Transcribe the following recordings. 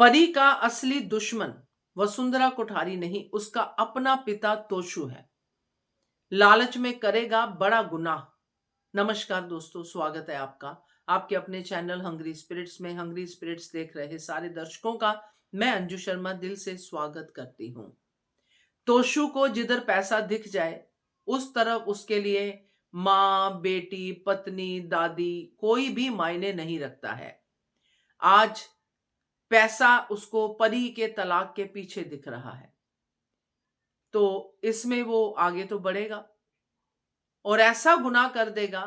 परी का असली दुश्मन वसुंधरा कोठारी नहीं, उसका अपना पिता तोशु है। लालच में करेगा बड़ा गुनाह। नमस्कार दोस्तों, स्वागत है आपका आपके अपने चैनल हंग्री स्पिरिट्स में। हंग्री स्पिरिट्स देख रहे सारे दर्शकों का मैं अंजू शर्मा दिल से स्वागत करती हूं। तोशु को जिधर पैसा दिख जाए उस तरफ उसके लिए माँ, बेटी, पत्नी, दादी कोई भी मायने नहीं रखता है। आज पैसा उसको परी के तलाक के पीछे दिख रहा है, तो इसमें वो आगे तो बढ़ेगा और ऐसा गुनाह कर देगा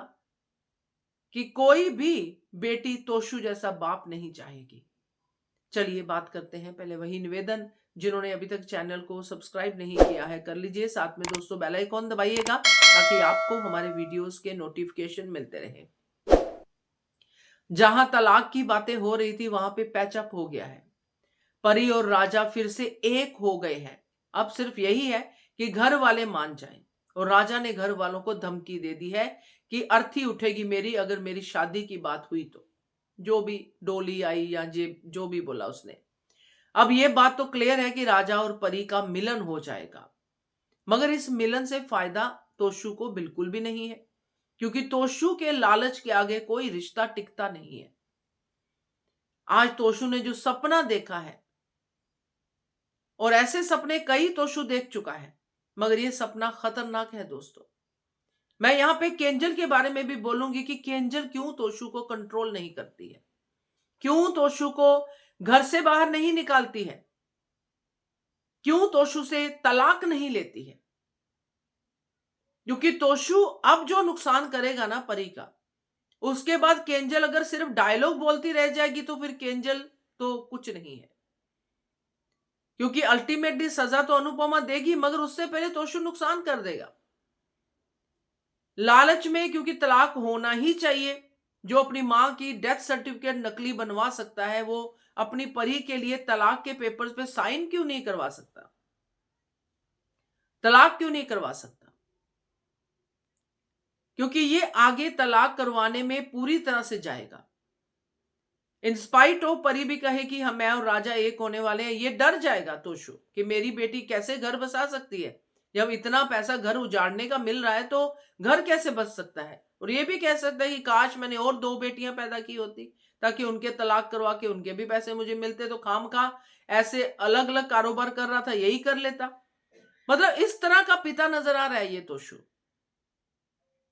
कि कोई भी बेटी तोशु जैसा बाप नहीं चाहेगी। चलिए बात करते हैं। पहले वही निवेदन, जिन्होंने अभी तक चैनल को सब्सक्राइब नहीं किया है कर लीजिए, साथ में दोस्तों बेल आइकॉन दबाइएगा ताकि आपको हमारे वीडियोस के नोटिफिकेशन मिलते रहे। जहां तलाक की बातें हो रही थी वहां पे पैचअप हो गया है। परी और राजा फिर से एक हो गए हैं। अब सिर्फ यही है कि घर वाले मान जाएं। और राजा ने घर वालों को धमकी दे दी है कि अर्थी उठेगी मेरी अगर मेरी शादी की बात हुई तो। जो भी डोली आई या जो भी बोला उसने। अब यह बात तो क्लियर है कि राजा और परी का मिलन हो जाएगा, मगर इस मिलन से फायदा तोशु को बिल्कुल भी नहीं है, क्योंकि तोशु के लालच के आगे कोई रिश्ता टिकता नहीं है। आज तोशु ने जो सपना देखा है, और ऐसे सपने कई तोशु देख चुका है, मगर यह सपना खतरनाक है दोस्तों। मैं यहां पे केंजल के बारे में भी बोलूंगी कि केंजल क्यों तोशु को कंट्रोल नहीं करती है, क्यों तोशु को घर से बाहर नहीं निकालती है, क्यों तोशु से तलाक नहीं लेती है। क्योंकि तोशु अब जो नुकसान करेगा ना परी का, उसके बाद केंजल अगर सिर्फ डायलॉग बोलती रह जाएगी तो फिर केंजल तो कुछ नहीं है। क्योंकि अल्टीमेटली सजा तो अनुपमा देगी, मगर उससे पहले तोशु नुकसान कर देगा लालच में। क्योंकि तलाक होना ही चाहिए। जो अपनी मां की डेथ सर्टिफिकेट नकली बनवा सकता है, वो अपनी परी के लिए तलाक के पेपर्स पे साइन क्यों नहीं करवा सकता, तलाक क्यों नहीं करवा सकता? क्योंकि ये आगे तलाक करवाने में पूरी तरह से जाएगा। इंस्पाइट ऑफ परी भी कहे कि हम मैं और राजा एक होने वाले हैं, ये डर जाएगा तोशु कि मेरी बेटी कैसे घर बसा सकती है। जब इतना पैसा घर उजाड़ने का मिल रहा है तो घर कैसे बच सकता है। और ये भी कह सकता है कि काश मैंने और 2 बेटियां पैदा की होती ताकि उनके तलाक करवा के उनके भी पैसे मुझे मिलते, तो खामखा ऐसे अलग अलग कारोबार कर रहा था, यही कर लेता। मतलब इस तरह का पिता नजर आ रहा है ये तोशु।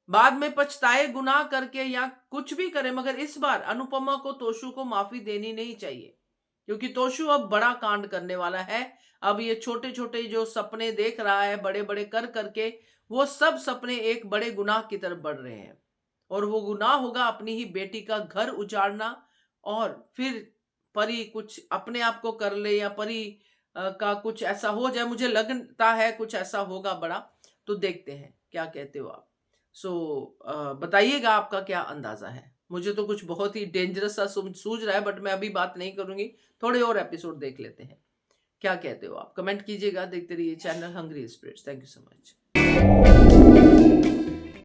बाद में पछताए गुनाह करके या कुछ भी करे, मगर इस बार अनुपमा को तोशु को माफी देनी नहीं चाहिए, क्योंकि तोशु अब बड़ा कांड करने वाला है। अब ये छोटे छोटे जो सपने देख रहा है बड़े बड़े कर करके, वो सब सपने एक बड़े गुनाह की तरफ बढ़ रहे हैं। और वो गुनाह होगा अपनी ही बेटी का घर उजाड़ना। और फिर परी कुछ अपने आप को कर ले या परी का कुछ ऐसा हो जाए, मुझे लगता है कुछ ऐसा होगा बड़ा। तो देखते हैं क्या कहते हो आप। सो बताइएगा आपका क्या अंदाजा है। मुझे तो कुछ बहुत ही डेंजरस सा सूझ रहा है, बट मैं अभी बात नहीं करूंगी, थोड़े और एपिसोड देख लेते हैं। क्या कहते हो आप, कमेंट कीजिएगा। देखते रहिए channel hungry spirits. Thank you so much.